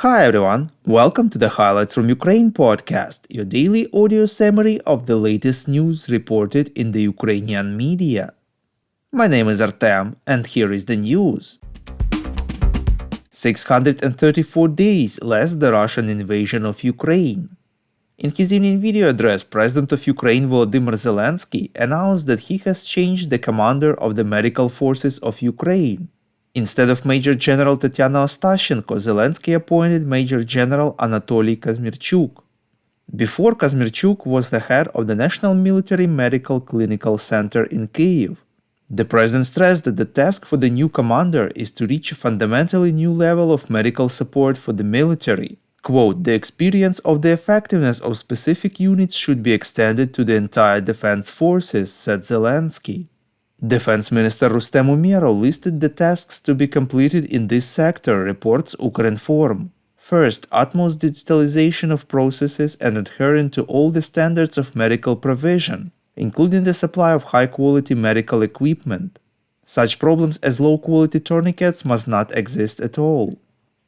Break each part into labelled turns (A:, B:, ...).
A: Hi everyone, welcome to the Highlights from Ukraine podcast, your daily audio summary of the latest news reported in the Ukrainian media. My name is Artem, and here is the news. 634 days less the Russian invasion of Ukraine. In his evening video address, President of Ukraine Volodymyr Zelenskyy announced that he has changed the commander of the medical forces of Ukraine. Instead of Major General Tatiana Ostashchenko, Zelenskyy appointed Major General Anatoly Kazmierchuk. Before, Kazmierchuk was the head of the National Military Medical Clinical Center in Kyiv. The president stressed that the task for the new commander is to reach a fundamentally new level of medical support for the military. Quote, "The experience of the effectiveness of specific units should be extended to the entire defense forces," said Zelenskyy. Defense Minister Rustem Umerov listed the tasks to be completed in this sector, reports Ukrinform. First, utmost digitalization of processes and adhering to all the standards of medical provision, including the supply of high-quality medical equipment. Such problems as low-quality tourniquets must not exist at all.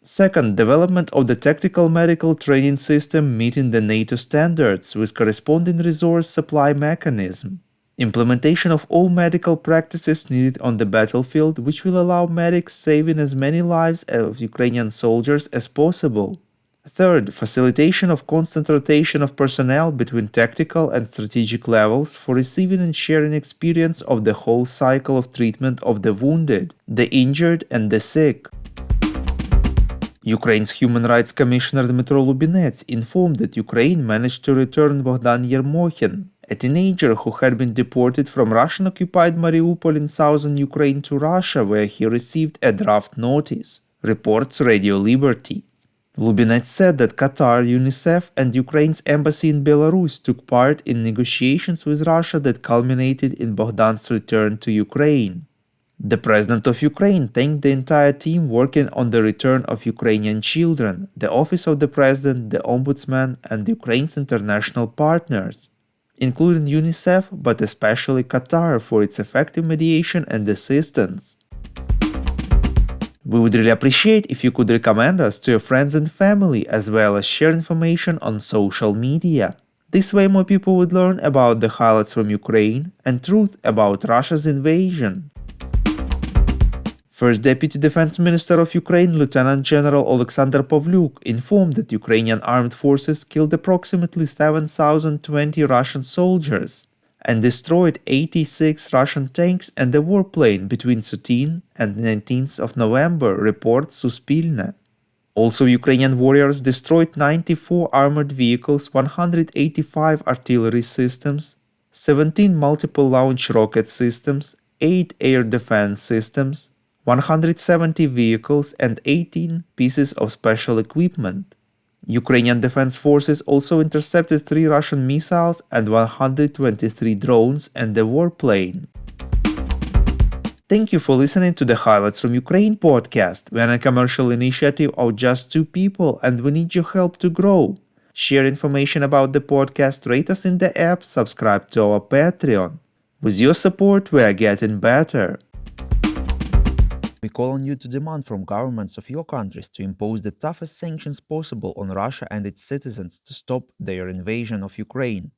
A: Second, development of the tactical medical training system meeting the NATO standards with corresponding resource supply mechanism. Implementation of all medical practices needed on the battlefield, which will allow medics saving as many lives of Ukrainian soldiers as possible. Third, facilitation of constant rotation of personnel between tactical and strategic levels for receiving and sharing experience of the whole cycle of treatment of the wounded, the injured and the sick. Ukraine's Human Rights Commissioner Dmytro Lubinets informed that Ukraine managed to return Bogdan Yermokhin, a teenager who had been deported from Russian-occupied Mariupol in southern Ukraine to Russia, where he received a draft notice, reports Radio Liberty. Lubinets said that Qatar, UNICEF, and Ukraine's embassy in Belarus took part in negotiations with Russia that culminated in Bogdan's return to Ukraine. The president of Ukraine thanked the entire team working on the return of Ukrainian children, the office of the president, the ombudsman, and Ukraine's international partners, including UNICEF, but especially Qatar, for its effective mediation and assistance. We would really appreciate if you could recommend us to your friends and family, as well as share information on social media. This way more people would learn about the highlights from Ukraine and truth about Russia's invasion. First Deputy Defense Minister of Ukraine, Lieutenant General Alexander Pavlyuk, informed that Ukrainian armed forces killed approximately 7,020 Russian soldiers and destroyed 86 Russian tanks and a warplane between 13 and 19th of November, reports Suspilne. Also, Ukrainian warriors destroyed 94 armored vehicles, 185 artillery systems, 17 multiple launch rocket systems, 8 air defense systems, 170 vehicles and 18 pieces of special equipment. Ukrainian Defense Forces also intercepted 3 Russian missiles and 123 drones and a warplane. Thank you for listening to the Highlights from Ukraine podcast. We are a commercial initiative of just 2 people and we need your help to grow. Share information about the podcast, rate us in the app, subscribe to our Patreon. With your support, we are getting better. We call on you to demand from governments of your countries to impose the toughest sanctions possible on Russia and its citizens to stop their invasion of Ukraine.